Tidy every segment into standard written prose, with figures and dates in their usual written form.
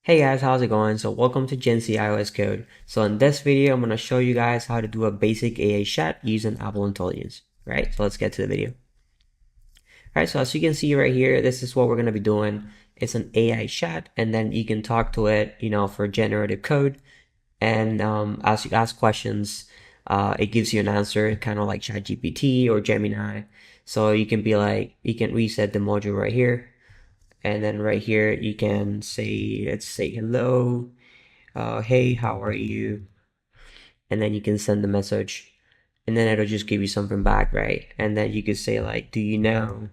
Hey guys, how's it going? So welcome to Genssy iOS Code. So in this video, I'm going to show you guys how to do a basic AI chat using Apple Intelligence. Right, so let's get to the video. Alright, so as you can see right here, this is what we're going to be doing. It's an AI chat, and then you can talk to it, for generative code. And as you ask questions, it gives you an answer, kind of like ChatGPT or Gemini. So you can be like, you can reset the module right here. And then right here, you can say, let's say hello. Hey, how are you? And then you can send the message, and then it'll just give you something back, right? And then you could say like, do you know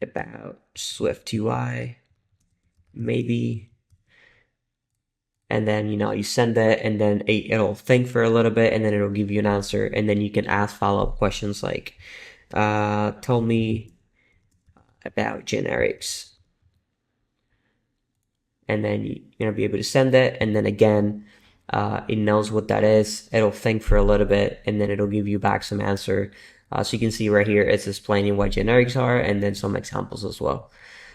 about SwiftUI? Maybe. And then, you send it, and then it'll think for a little bit, and then it'll give you an answer. And then you can ask follow-up questions like, tell me about generics. And then you're gonna be able to send it, and then again, it knows what that is. It'll think for a little bit, and then it'll give you back some answer. So you can see right here, it's explaining what generics are, and then some examples as well.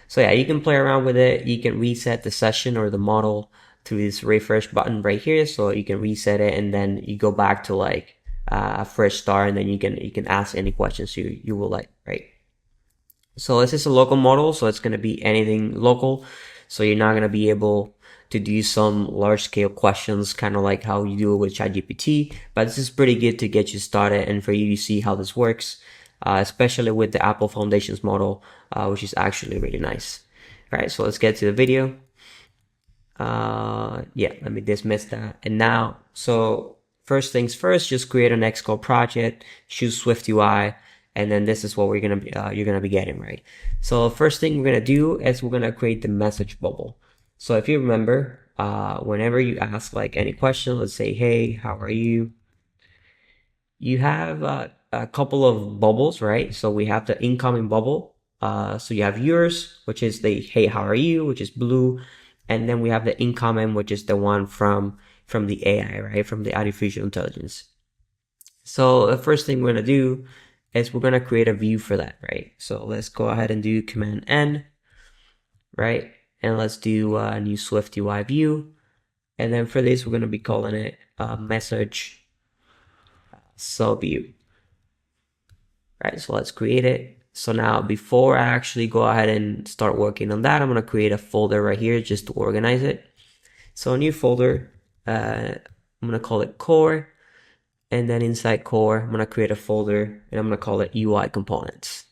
So yeah, you can play around with it. You can reset the session or the model through this refresh button right here. So you can reset it, and then you go back to like a fresh start, and then you can ask any questions you will like, right? So this is a local model, so it's gonna be anything local. So you're not gonna be able to do some large scale questions, kind of like how you do it with ChatGPT. But this is pretty good to get you started and for you to see how this works, especially with the Apple Foundations model, which is actually really nice. All right, so let's get to the video. Yeah, let me dismiss that. And now, so first things first, just create an Xcode project, choose SwiftUI, and then this is what we're gonna be, you're gonna be getting, right? So first thing we're gonna do is we're gonna create the message bubble. So if you remember, whenever you ask like any question, let's say, hey, how are you? You have a couple of bubbles, right? So we have the incoming bubble. So you have yours, which is the hey, how are you, which is blue, and then we have the incoming, which is the one from the AI, right? From the artificial intelligence. So the first thing we're gonna do is we're gonna create a view for that, right? So let's go ahead and do Command N, right? And let's do a new SwiftUI view. And then for this, we're gonna be calling it message sub view. Right, so let's create it. So now before I actually go ahead and start working on that, I'm gonna create a folder right here just to organize it. So a new folder, I'm gonna call it core, and then inside core, I'm gonna create a folder and I'm gonna call it UI components.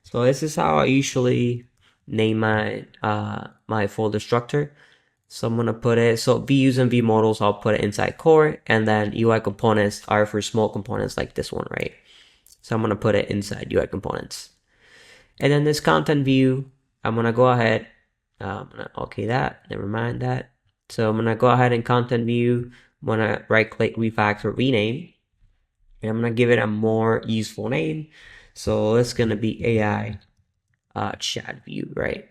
So this is how I usually name my my folder structure. So I'm gonna put it, so views and view models, I'll put it inside core, and then UI components are for small components like this one, right? So I'm gonna put it inside UI components. And then this content view, I'm gonna go ahead, I'm gonna okay that, never mind that. So I'm gonna go ahead and content view, I'm gonna right click, refactor, rename, and I'm gonna give it a more useful name. So it's gonna be AI chat view, right?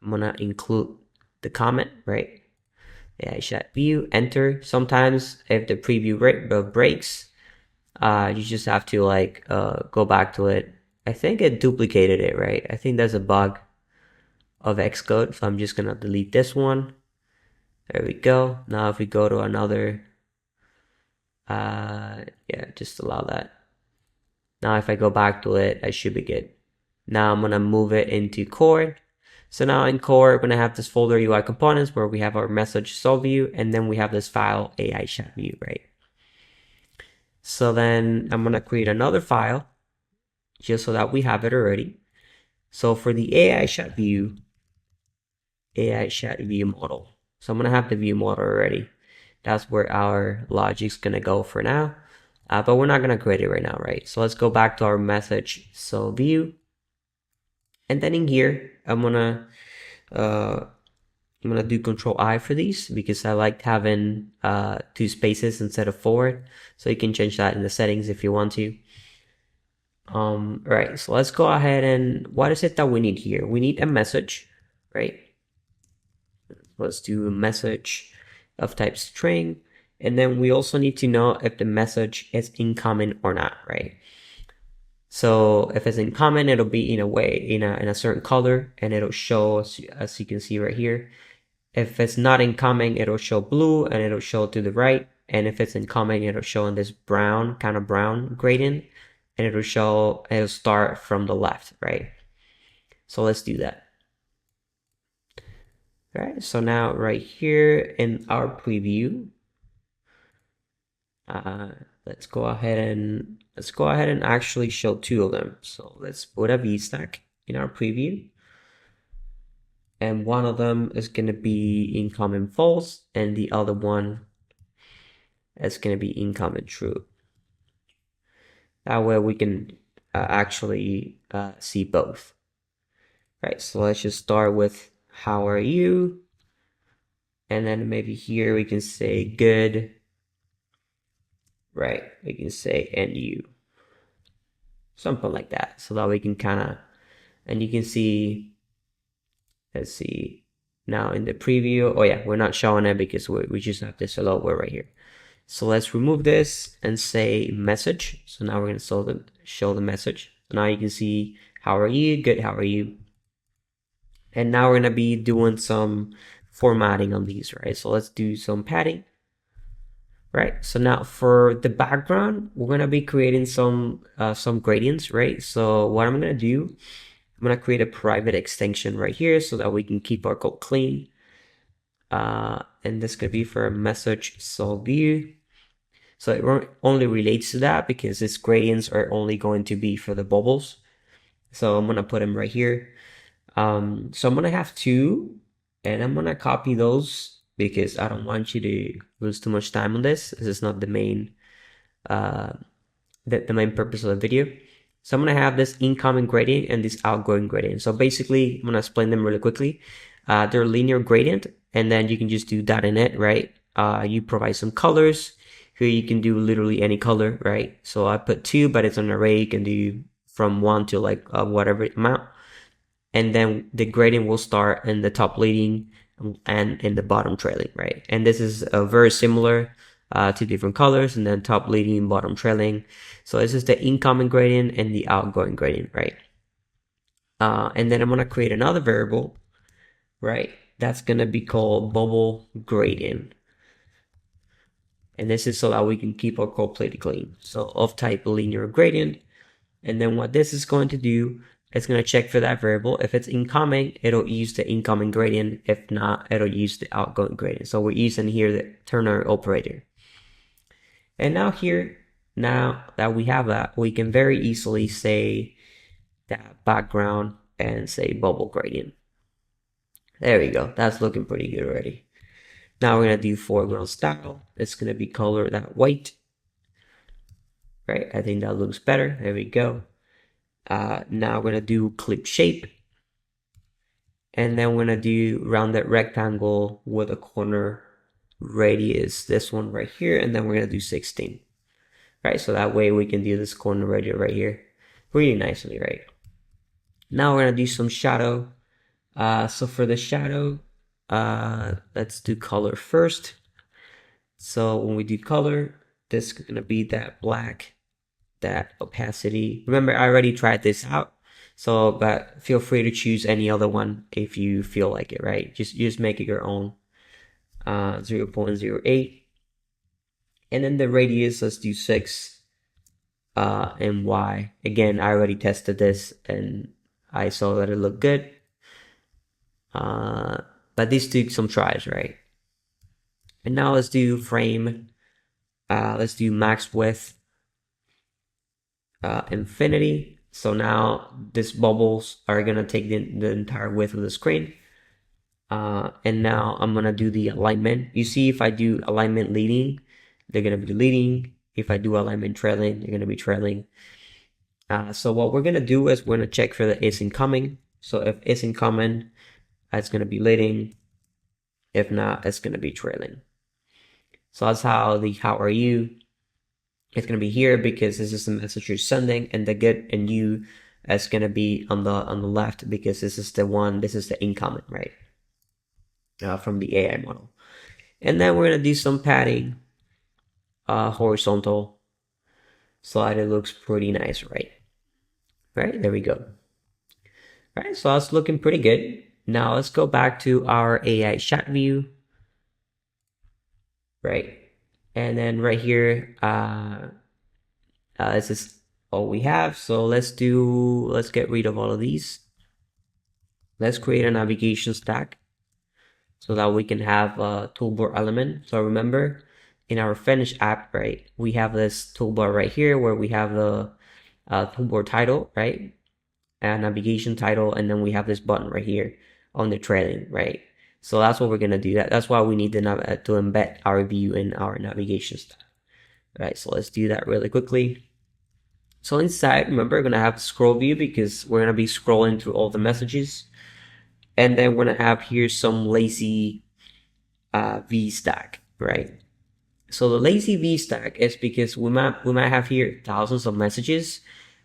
I'm gonna include the comment, right? AI chat view, enter. Sometimes if the preview breaks, you just have to like go back to it. I think it duplicated it, right? I think there's a bug of Xcode, so I'm just gonna delete this one. There we go. Now if we go to another, yeah, just allow that. Now if I go back to it, I should be good. Now I'm gonna move it into core. So now in core, we're gonna have this folder UI components where we have our message solve view, and then we have this file AI chat view, right? So then I'm gonna create another file just so that we have it already. So for the AI chat view model. So I'm gonna have the view model already. That's where our logic's gonna go for now. But we're not gonna create it right now, right? So let's go back to our message so view. And then in here, I'm gonna do Control I for these because I like having 2 spaces instead of 4. So you can change that in the settings if you want to. Right, so let's go ahead and what is it that we need here? We need a message, right? Let's do a message of type string, and then we also need to know if the message is incoming or not, right? So if it's incoming, it'll be in a way in a certain color, and it'll show as you can see right here. If it's not incoming, it'll show blue and it'll show to the right. And if it's incoming, it'll show in this brown, kind of brown gradient, and it'll start from the left, right? So let's do that. All right, so now right here in our preview, let's go ahead and actually show two of them. So let's put a VStack in our preview. And one of them is going to be incoming false, and the other one is going to be incoming true. That way we can actually see both. Right, so let's just start with how are you? And then maybe here we can say good. Right, we can say and you. Something like that, so that we can kind of, and you can see, let's see, now in the preview, oh yeah, we're not showing it because we just have this hello world right here. So let's remove this and say message. So now we're going to show the message. So now you can see, how are you? Good, how are you? And now we're going to be doing some formatting on these, right? So let's do some padding. Right, so now for the background, we're going to be creating some gradients, right? So what I'm going to do, I'm going to create a private extension right here so that we can keep our code clean. And this could be for a message solve view. So it only relates to that because its gradients are only going to be for the bubbles. So I'm going to put them right here. So I'm going to have two, and I'm going to copy those because I don't want you to lose too much time on this. This is not the main the main purpose of the video. So I'm going to have this incoming gradient and this outgoing gradient. So basically, I'm going to explain them really quickly. They're linear gradient, and then you can just do that in it, right? You provide some colors. Here you can do literally any color, right? So I put 2, but it's an array. You can do from 1 to like whatever amount. And then the gradient will start in the top leading and in the bottom trailing, right? And this is very similar to different colors, and then top leading, bottom trailing. So this is the incoming gradient and the outgoing gradient, right? And then I'm going to create another variable, right? That's going to be called bubble gradient. And this is so that we can keep our code pretty clean. So of type linear gradient. And then what this is going to do, it's going to check for that variable. If it's incoming, it'll use the incoming gradient. If not, it'll use the outgoing gradient. So we're using here the ternary operator. And now here, now that we have that, we can very easily say that background and say bubble gradient. There we go. That's looking pretty good already. Now we're going to do foreground style. It's going to be color that white. Right, I think that looks better. There we go. Now we're going to do clip shape. And then we're going to do rounded rectangle with a corner radius, this one right here. And then we're going to do 16. Right, so that way we can do this corner radius right here really nicely, right? Now we're going to do some shadow. So for the shadow, let's do color first. So when we do color, this is going to be that black, that opacity. Remember, I already tried this out. So, but feel free to choose any other one if you feel like it, right? Just make it your own. 0.08. And then the radius, let's do 6. And Y. Again, I already tested this and I saw that it looked good. But these took some tries, right? And now let's do frame. Let's do max width, infinity. So now these bubbles are gonna take the entire width of the screen. And now I'm gonna do the alignment. You see, if I do alignment leading, they're gonna be leading. If I do alignment trailing, they're gonna be trailing. So what we're gonna do is we're gonna check for the is incoming. So if it's incoming, it's gonna be leading. If not, it's gonna be trailing. So that's how the how are you, it's gonna be here because this is the message you're sending, and the good and you is gonna be on the left because this is the incoming, right? From the AI model. And then we're gonna do some padding, horizontal, so that it looks pretty nice, right? Right, there we go. All right, so that's looking pretty good. Now let's go back to our AI chat view, right? And then right here, this is all we have. So let's get rid of all of these. Let's create a navigation stack so that we can have a toolbar element. So remember, in our finished app, right, we have this toolbar right here where we have the toolbar title, right, and navigation title, and then we have this button right here on the trailing, right? So that's what we're gonna do. That's why we need to embed our view in our navigation stack, right? So let's do that really quickly. So inside, remember, we're gonna have scroll view because we're gonna be scrolling through all the messages, and then we're gonna have here some lazy V stack, right? So the lazy V stack is because we might have here thousands of messages,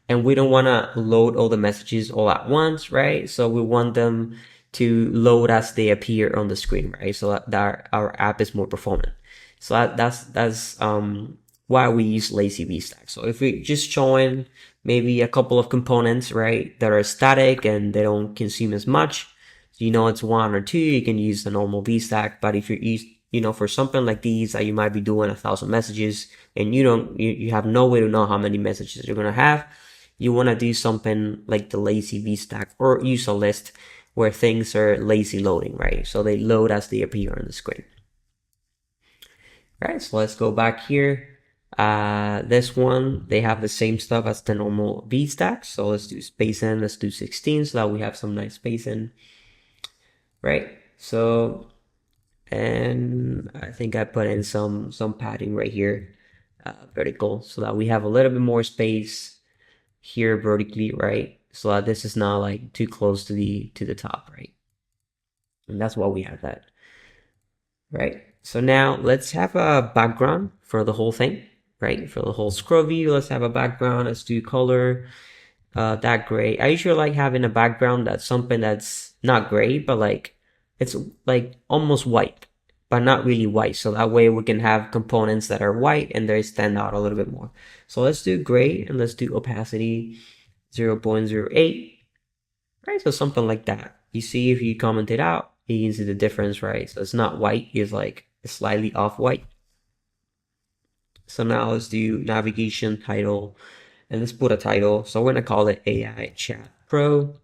and we don't want to load all the messages all at once, right? So we want them to load as they appear on the screen, right? So that our app is more performant. So that's why we use lazy V stack. So if we just showing maybe a couple of components, right, that are static and they don't consume as much, so you know it's one or two, you can use the normal V stack. But if you're for something like these that you might be doing 1,000 messages and you have no way to know how many messages you're gonna have, you want to do something like the lazy V stack or use a list where things are lazy loading, right? So they load as they appear on the screen. All right, so let's go back here. This one, they have the same stuff as the normal V stack. So let's do spacing, let's do 16 so that we have some nice spacing, right? So, and I think I put in some padding right here, vertical, so that we have a little bit more space here vertically, right? So that this is not like too close to the top, right? And that's why we have that, right? So now let's have a background for the whole thing, right? For the whole scroll view, let's have a background. Let's do color, that gray. I usually like having a background that's something that's not gray, but like it's like almost white, but not really white. So that way we can have components that are white and they stand out a little bit more. So let's do gray and let's do opacity 0.08, right? So something like that. You see, if you comment it out, you can see the difference, right? So it's not white, it's like slightly off white. So now let's do navigation title and let's put a title. So we're gonna call it AI Chat Pro.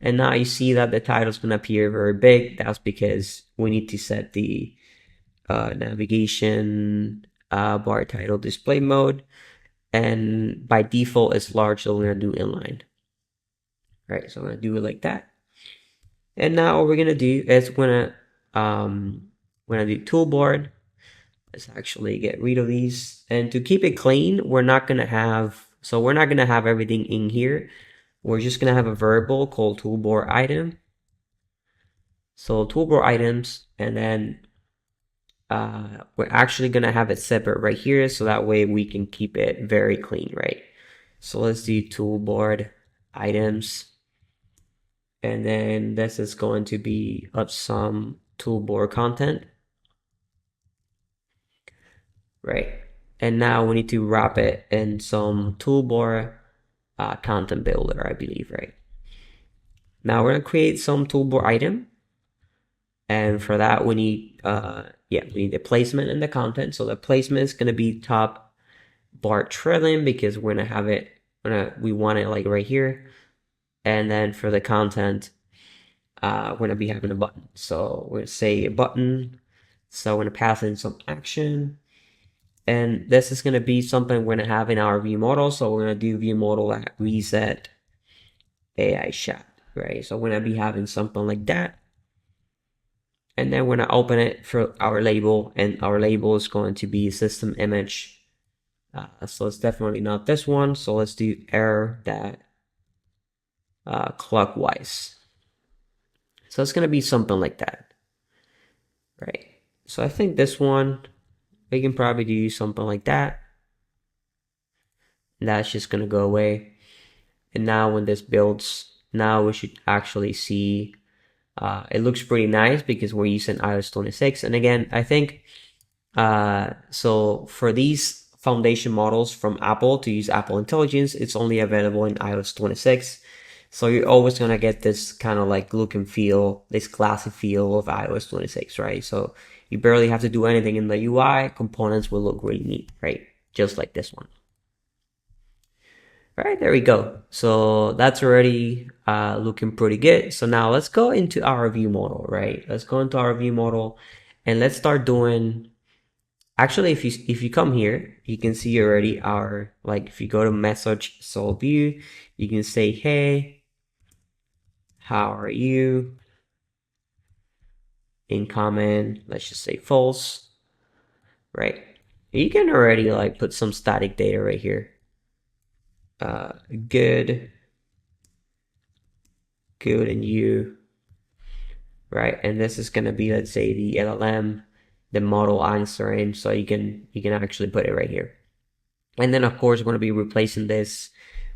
And now you see that the title is gonna appear very big. That's because we need to set the navigation bar title display mode. And by default, it's large, so we're gonna do inline. Right, so I'm gonna do it like that. And now what we're gonna do is we're gonna do toolbar. Let's actually get rid of these. And to keep it clean, we're not gonna have everything in here. We're just gonna have a variable called toolbar item. So toolbar items, and then we're actually gonna have it separate right here, so that way we can keep it very clean, right? So let's do toolbar items, and then this is going to be of some toolbar content, right? And now we need to wrap it in some toolbar content builder, I believe, right? Now we're gonna create some toolbar item, and for that we need we need the placement and the content. So the placement is gonna be top bar trailing because we're gonna have it. We want it like right here, and then for the content, we're gonna be having a button. So we're gonna say a button. So we're gonna pass in some action. And this is going to be something we're going to have in our view model. So we're going to do view model at reset AI chat, right? So we're going to be having something like that. And then we're going to open it for our label, and our label is going to be system image. So it's definitely not this one. So let's do error that clockwise. So it's going to be something like that, right? So I think this one, we can probably do something like that. That's just gonna go away. And now when this builds, now we should actually see it looks pretty nice because we're using iOS 26. And again, I think so for these foundation models from Apple to use Apple Intelligence, it's only available in iOS 26. So you're always gonna get this kind of like look and feel, this classy feel of iOS 26, right? So you barely have to do anything in the UI. Components will look really neat, right? Just like this one. All right, there we go. So that's already looking pretty good. So now let's go into our view model, right? Let's go into our view model and let's start doing, actually, if you come here, you can see already our, like if you go to message so view, you can say, hey, how are you? In comment, let's just say false, right? You can already like put some static data right here. Good, and you, right? And this is gonna be, let's say, the LLM, the model answering, so you can actually put it right here. And then of course we're gonna be replacing this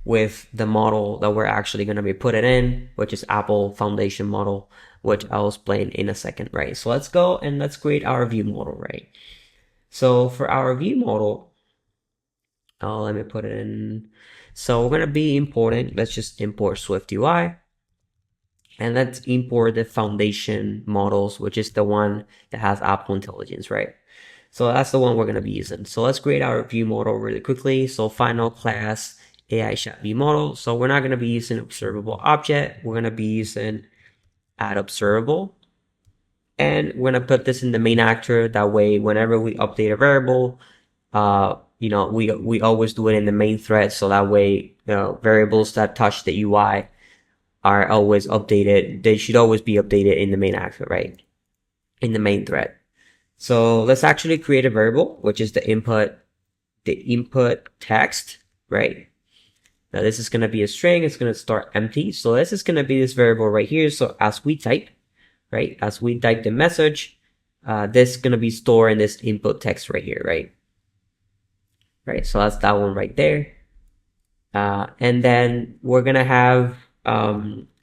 with the model that we're actually gonna be putting in, which is Apple Foundation model, which I'll explain in a second, right? So let's go and let's create our view model, right? So for our view model, let me put it in. So we're gonna be importing, let's just import SwiftUI. And let's import the foundation models, which is the one that has Apple Intelligence, right? So that's the one we're gonna be using. So let's create our view model really quickly. So final class AI chat view model. So we're not gonna be using observable object. We're gonna be using add observable. And we're gonna put this in the main actor. That way, whenever we update a variable, we always do it in the main thread. So that way, variables that touch the UI are always updated. They should always be updated in the main actor, right? In the main thread. So let's actually create a variable, which is the input text, right? Now this is going to be a string. It's going to start empty. So this is going to be this variable right here. So as we type, right? As we type the message, this is going to be stored in this input text right here, right? Right. So that's that one right there. And then we're going to have,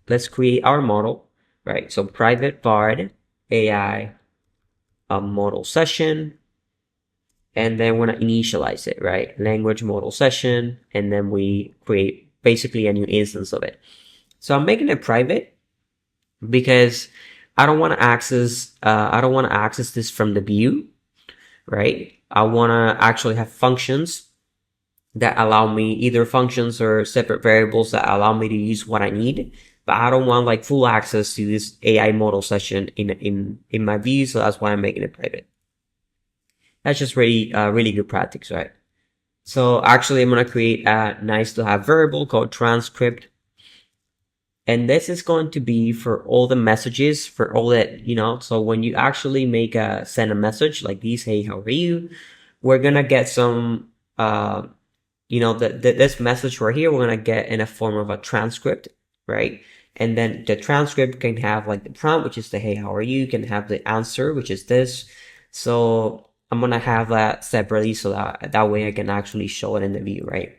let's create our model, right? So private var AI model session, and then we're gonna initialize it, right? Language model session, and then we create basically a new instance of it. So I'm making it private because I don't want to access this from the view, right? I want to actually have functions that allow me, either functions or separate variables that allow me to use what I need. But I don't want like full access to this AI model session in my view, so that's why I'm making it private. That's just really really good practice, right? So actually, I'm gonna create a nice to have variable called transcript, and this is going to be for all the messages, for all that, so when you actually send a message like this, hey, how are you? We're gonna get some this message right here, we're gonna get in a form of a transcript, right? And then the transcript can have like the prompt, which is the hey, how are you? Can have the answer, which is this. So I'm gonna have that separately so that way I can actually show it in the view, right?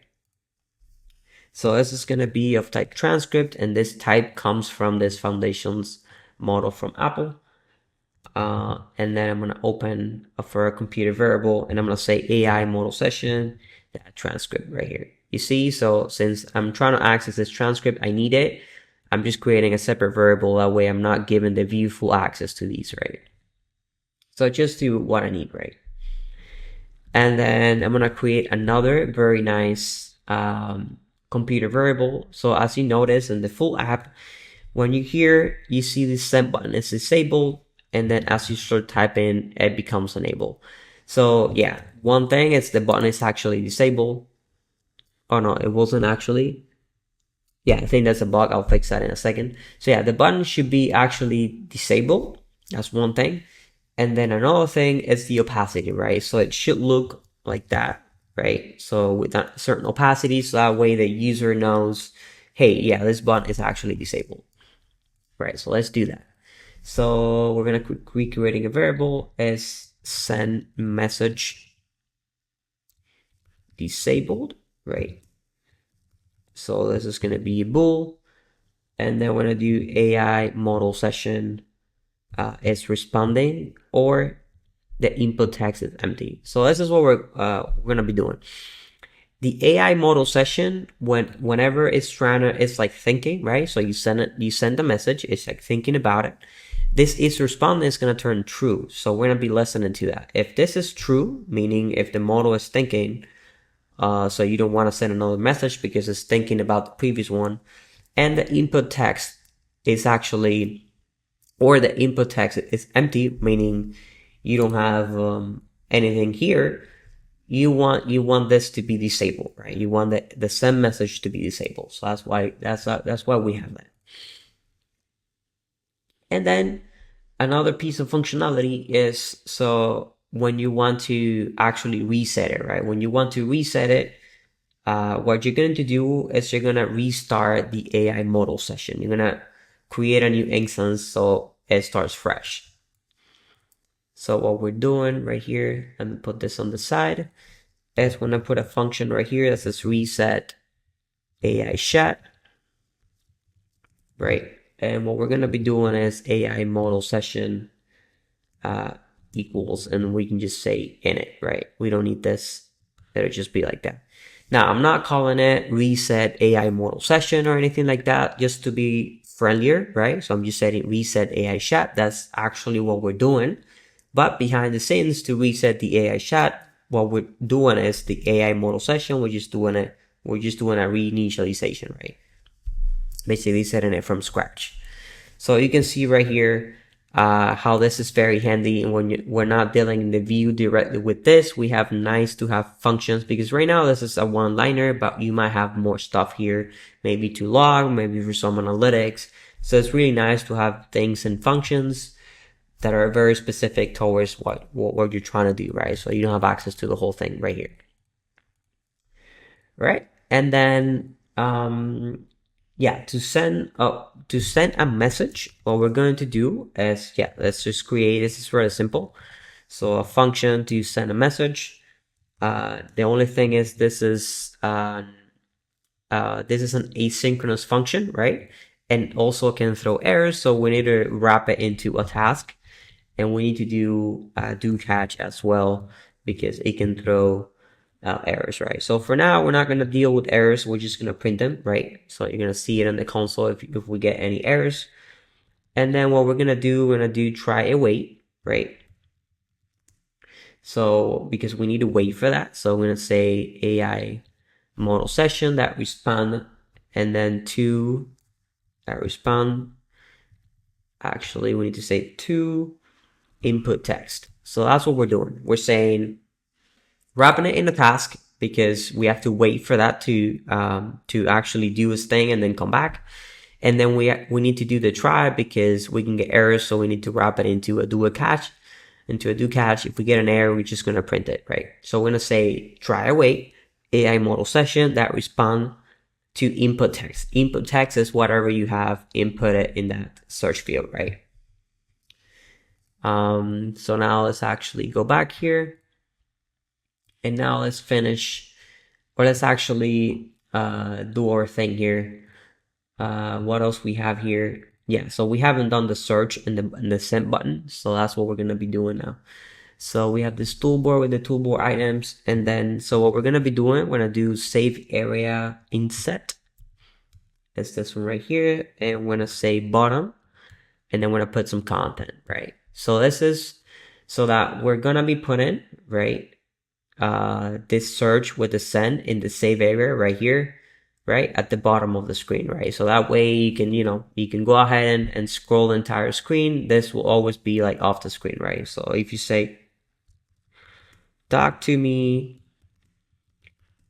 So this is gonna be of type transcript, and this type comes from this foundations model from Apple. And then I'm gonna open for a computer variable, and I'm gonna say AI model session, that transcript right here. You see, so since I'm trying to access this transcript, I need it. I'm just creating a separate variable. That way I'm not giving the view full access to these, right? So just do what I need, right? And then I'm gonna create another very nice computer variable. So as you notice in the full app, when you see the send button is disabled, and then as you start typing, it becomes enabled. So yeah, one thing is the button is actually disabled. Oh no, it wasn't actually. Yeah, I think that's a bug. I'll fix that in a second. So yeah, the button should be actually disabled. That's one thing. And then another thing is the opacity, right? So it should look like that, right? So with a certain opacity, so that way the user knows, hey, yeah, this button is actually disabled, right? So let's do that. So we're gonna be creating a variable as send message disabled, right? So this is gonna be a bool, and then we're gonna do AI model session is responding, or the input text is empty. So this is what we're gonna be doing. The AI model session, whenever it's like thinking, right? So you send a message, it's like thinking about it. This is responding is going to turn true. So we're going to be listening to that. If this is true, meaning if the model is thinking, so you don't want to send another message because it's thinking about the previous one, and the input text is actually, or the input text is empty, meaning you don't have anything here. You want this to be disabled, right? You want the send message to be disabled. So that's why we have that. And then another piece of functionality is, so when you want to actually reset it, right? When you want to reset it, what you're going to do is you're going to restart the AI model session. You're going to create a new instance so it starts fresh. So what we're doing right here, let me put this on the side, is when I put a function right here that says reset AI chat, right? And what we're going to be doing is AI model session equals, and we can just say init, right? We don't need this. It'll just be like that. Now, I'm not calling it reset AI model session or anything like that, just to be friendlier, right? So I'm just saying reset AI chat. That's actually what we're doing. But behind the scenes, to reset the AI chat, what we're doing is the AI model session. We're just doing a reinitialization, right? Basically setting it from scratch. So you can see right here how this is very handy. And when we're not dealing in the view directly with this, we have nice to have functions, because right now this is a one-liner, but you might have more stuff here, maybe to log, maybe for some analytics. So it's really nice to have things and functions that are very specific towards what you're trying to do, right? So you don't have access to the whole thing right here, right? And then yeah, to send a message, what we're going to do is, yeah, let's just create, this is very simple. So a function to send a message. The only thing is this is an asynchronous function, right? And also can throw errors, so we need to wrap it into a task, and we need to do catch as well, because it can throw errors, right? So for now, we're not going to deal with errors. We're just going to print them, right? So you're going to see it in the console if we get any errors. And then what we're going to do, we're going to do try await, right? So because we need to wait for that. So I'm going to say AI model session that respond, and then to that respond. Actually, we need to say to input text. So that's what we're doing. We're saying, wrapping it in a task, because we have to wait for that to actually do its thing and then come back. And then we need to do the try, because we can get errors, so we need to wrap it into a do a catch. If we get an error, we're just going to print it, right? So we're going to say try await AI model session that respond to input text. Input text is whatever you have inputted in that search field, right? So now let's actually go back here. And now let's finish, or let's actually do our thing here. What else we have here? Yeah, so we haven't done the search and the send button, so that's what we're gonna be doing now. So we have this toolbar with the toolbar items, and then so what we're gonna be doing, we're gonna do save area inset. It's this one right here, and we're gonna say bottom, and then we're gonna put some content, right? So this is so that we're gonna be putting, right, this search with the send in the save area right here, right at the bottom of the screen, right? So that way you can go ahead and scroll the entire screen. This will always be like off the screen, right? So if you say, talk to me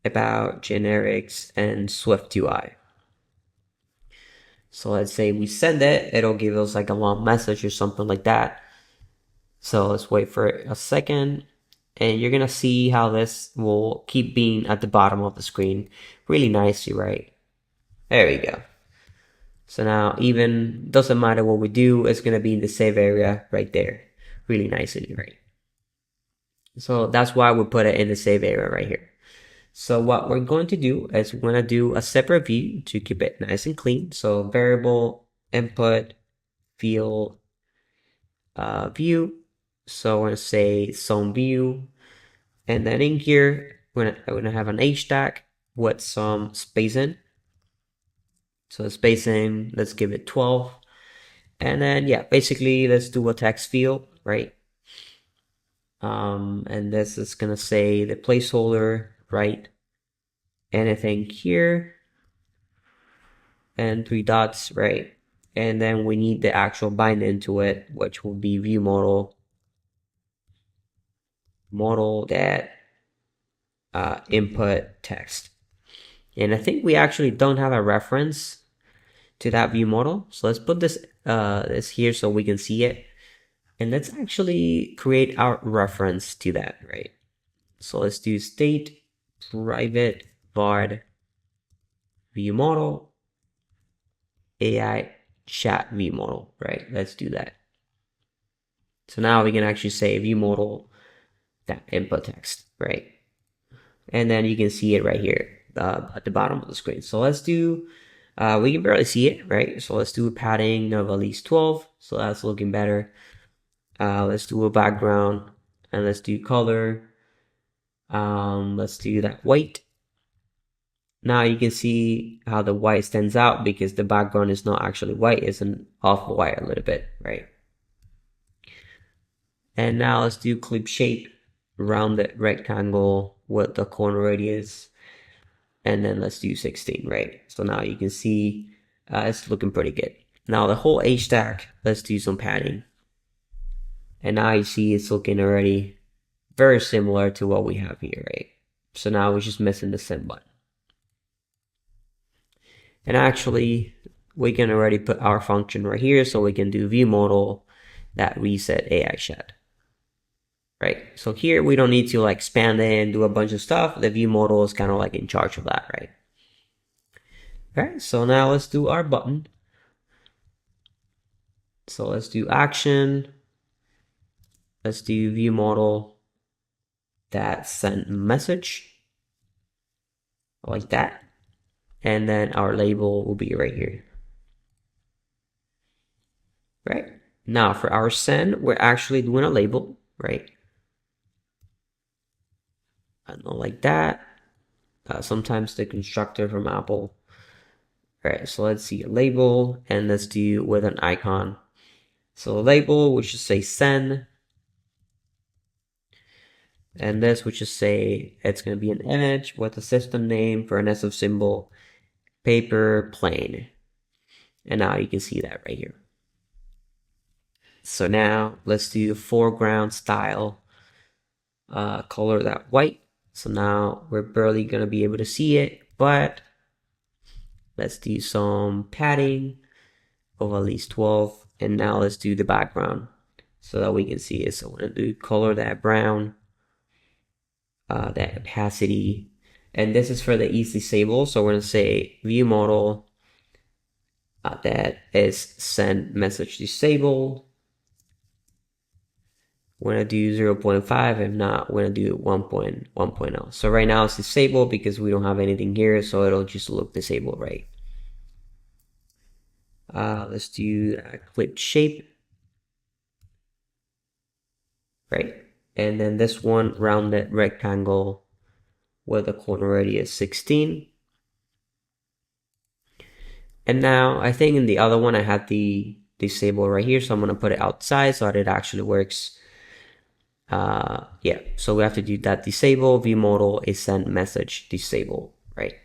about generics and SwiftUI. So let's say we send it, it'll give us like a long message or something like that. So let's wait for a second. And you're gonna see how this will keep being at the bottom of the screen really nicely, right? There we go. So now even doesn't matter what we do, it's gonna be in the save area right there, really nicely, right? So that's why we put it in the save area right here. So what we're going to do is we're gonna do a separate view to keep it nice and clean. So variable input field view. So we're gonna say zone view. And then in here, we're gonna have an H tag with some spacing. So spacing, let's give it 12. And then yeah, basically let's do a text field, right? And this is gonna say the placeholder, right? Anything here and 3 dots, right? And then we need the actual binding to it, which will be view model that input text. And I think we actually don't have a reference to that view model. So let's put this here so we can see it. And let's actually create our reference to that, right? So let's do state private var view model AI chat view model, right? Let's do that. So now we can actually say view model that input text, right? And then you can see it right here at the bottom of the screen. So let's do, we can barely see it, right? So let's do a padding of at least 12. So that's looking better. Let's do a background and let's do color. Let's do that white. Now you can see how the white stands out because the background is not actually white, it's an off-white a little bit, right? And now let's do clip shape, rounded rectangle with the corner radius. And then let's do 16, right? So now you can see it's looking pretty good. Now the whole H tag, let's do some padding. And now you see it's looking already very similar to what we have here, right? So now we're just missing the send button. And actually, we can already put our function right here, so we can do view model that reset AI chat. Right, so here we don't need to like expand it and do a bunch of stuff. The view model is kind of like in charge of that, right? Okay, so now let's do our button. So let's do action. Let's do view model that send message like that. And then our label will be right here. Right, now for our send, we're actually doing a label, right? I don't know, like that. Sometimes the constructor from Apple. All right, so let's see a label and let's do with an icon. So a label, we should say send. And this would just say it's going to be an image with a system name for an SF symbol, paper, plane. And now you can see that right here. So now let's do foreground style, color that white. So now we're barely going to be able to see it, but let's do some padding of at least 12. And now let's do the background so that we can see it. So we're going to do color that brown, that opacity. And this is for the ease disable. So we're going to say view model that is send message disable. We're going to do 0.5. If not, we're going to do 1.1.0. So right now it's disabled because we don't have anything here. So it'll just look disabled, right? Let's do a clip shape. Right? And then this one, rounded rectangle with a corner radius 16. And now I think in the other one I had the disable right here. So I'm going to put it outside so that it actually works. Yeah, so we have to do that disable view model is send message disable, right?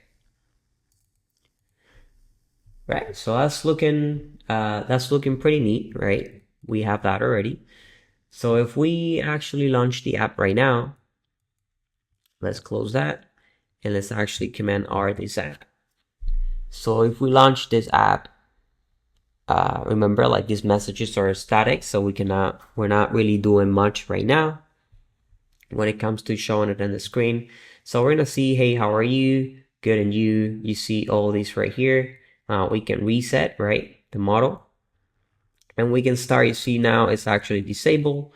Right, so that's looking pretty neat, right? We have that already. So if we actually launch the app right now, let's close that and let's actually command R this app. So if we launch this app, remember like these messages are static, so we're not really doing much right now when it comes to showing it on the screen. So we're gonna see, hey, how are you? Good, and you see all these right here. We can reset, right, the model, and we can start. You see now it's actually disabled,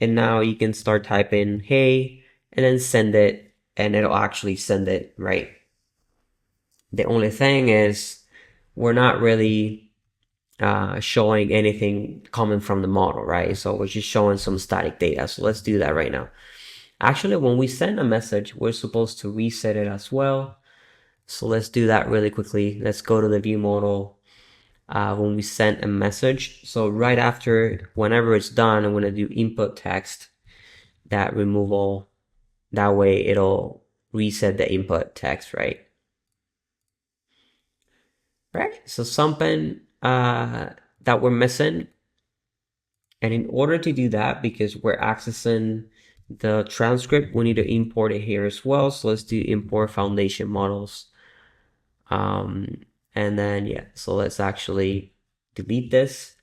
and now you can start typing hey and then send it, and it'll actually send it, right? The only thing is we're not really showing anything coming from the model, right? So we're just showing some static data. So let's do that right now. Actually, when we send a message, we're supposed to reset it as well. So let's do that really quickly. Let's go to the view model. When we send a message, so right after, whenever it's done, I'm going to do input text, that removal. That way it'll reset the input text, right? Right. So something that we're missing. And in order to do that, because we're accessing the transcript, we need to import it here as well. So let's do import foundation models. And then, yeah, so let's actually delete this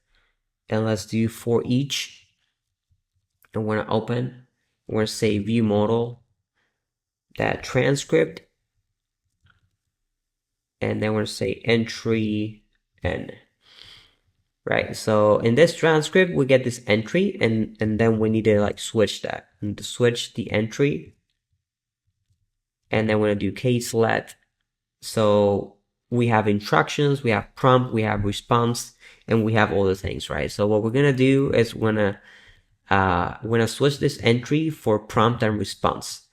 and let's do for each. And we're gonna open, we're gonna say view model, that transcript, and then we're gonna say entry n. Right, so in this transcript we get this entry, and then we need to like switch that, and to switch the entry, and then we're gonna do case let. So we have instructions, we have prompt, we have response, and we have all the things, right? So what we're gonna do is we're gonna switch this entry for prompt and response.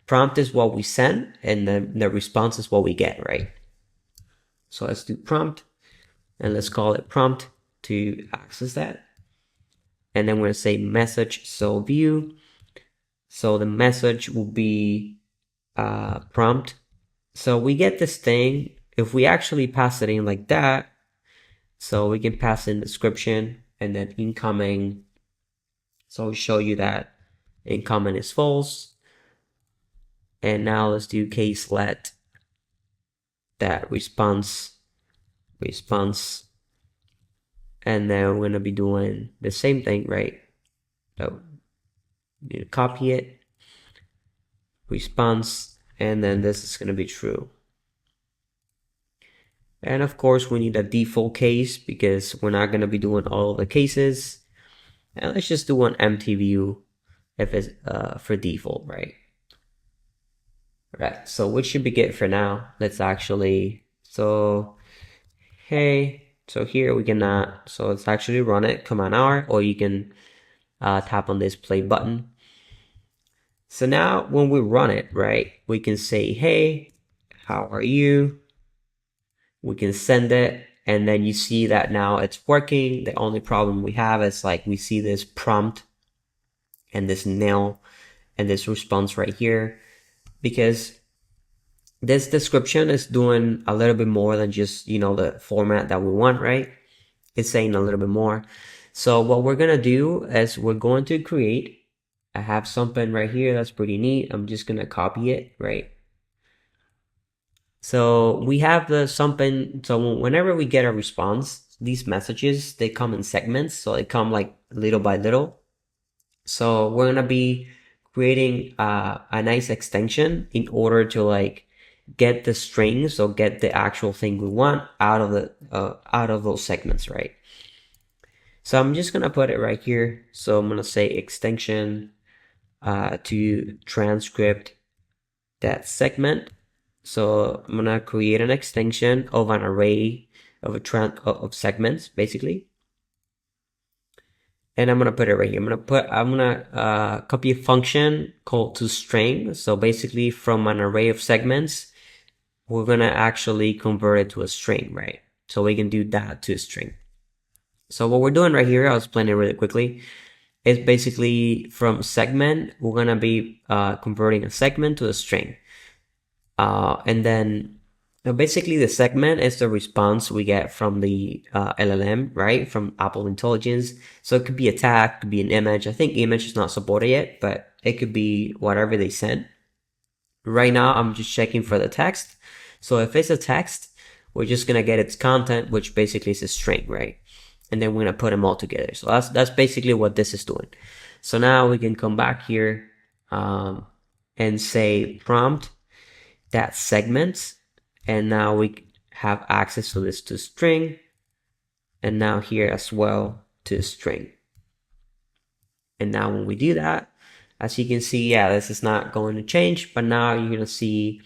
Prompt is what we send, and then the response is what we get, right? So let's do prompt, and let's call it prompt to access that. And then we're gonna say message so view. So the message will be prompt. So we get this thing if we actually pass it in like that. So we can pass in description and then incoming. So I'll show you that incoming is false. And now let's do case let that response. And then we're gonna be doing the same thing, right? So you need to copy it, response, and then this is gonna be true. And of course we need a default case because we're not gonna be doing all of the cases. And let's just do an empty view if it's for default, right? Right, so what should be good for now? Let's actually, so hey, so here we can, so let's actually run it, Command R, or you can tap on this play button. So now when we run it, right, we can say, hey, how are you? We can send it, and then you see that now it's working. The only problem we have is like we see this prompt and this nil and this response right here, because this description is doing a little bit more than just, you know, the format that we want, right? It's saying a little bit more. So what we're gonna do is we're going to create, I have something right here that's pretty neat. I'm just gonna copy it, right? So we have the something, so whenever we get a response, these messages, they come in segments. So they come like little by little. So we're gonna be creating a nice extension in order to like get the strings or get the actual thing we want out of those segments, right? So I'm just gonna put it right here. So I'm gonna say extension to transcript that segment. So I'm gonna create an extension of an array of segments, basically. And I'm gonna put it right here. I'm gonna copy a function called toString. So basically from an array of segments, we're gonna actually convert it to a string, right? So we can do that to a string. So what we're doing right here, I'll explain it really quickly, is basically from segment, we're gonna be converting a segment to a string. And then basically the segment is the response we get from the LLM, right? From Apple Intelligence. So it could be a tag, could be an image. I think image is not supported yet, but it could be whatever they send. Right now, I'm just checking for the text. So if it's a text, we're just gonna get its content, which basically is a string, right? And then we're gonna put them all together. So that's basically what this is doing. So now we can come back here and say prompt that segments, and now we have access to this to string, and now here as well to string. And now when we do that, as you can see, yeah, this is not going to change, but now you're gonna see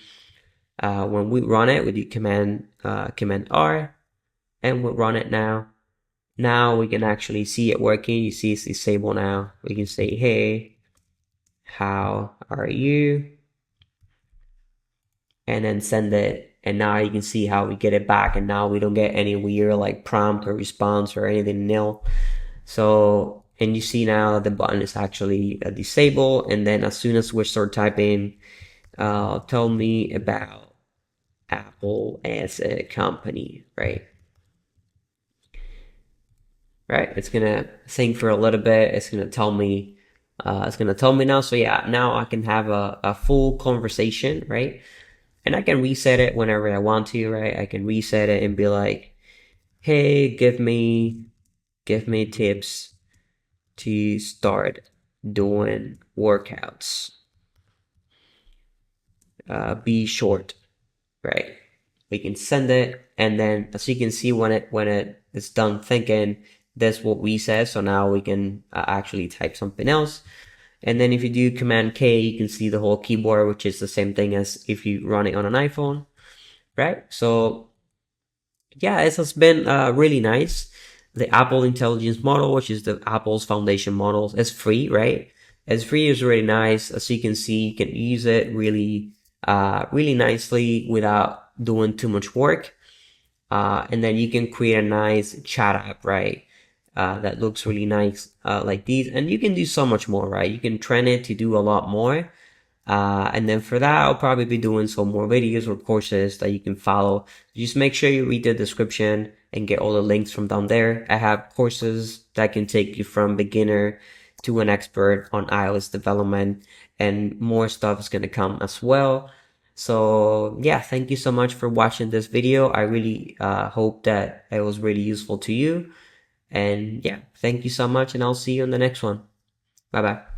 when we run it, we do command R, and we'll run it now. Now we can actually see it working. You see it's disabled now. We can say, hey, how are you, and then send it. And now you can see how we get it back, and now we don't get any weird like prompt or response or anything nil. So, and you see now the button is actually disabled. And then as soon as we start typing, tell me about Apple as a company, right? Right, it's gonna think for a little bit. It's gonna tell me now. So yeah, now I can have a full conversation, right? And I can reset it whenever I want to, right? I can reset it and be like, hey, give me tips to start doing workouts. Be short, right? We can send it, and then as you can see, when it is done thinking, that's what we said. So now we can actually type something else. And then if you do Command K, you can see the whole keyboard, which is the same thing as if you run it on an iPhone, right? So yeah, it has been really nice. The Apple Intelligence model, which is the Apple's foundation model, is free, right? It's free, is really nice. As you can see, you can use it really nicely without doing too much work. And then you can create a nice chat app, right? That looks really nice, like these. And you can do so much more, right? You can train it to do a lot more. And then for that, I'll probably be doing some more videos or courses that you can follow. Just make sure you read the description and get all the links from down there. I have courses that can take you from beginner to an expert on iOS development, and more stuff is going to come as well. So yeah, thank you so much for watching this video. I really hope that it was really useful to you. And yeah, thank you so much, and I'll see you in the next one. Bye bye.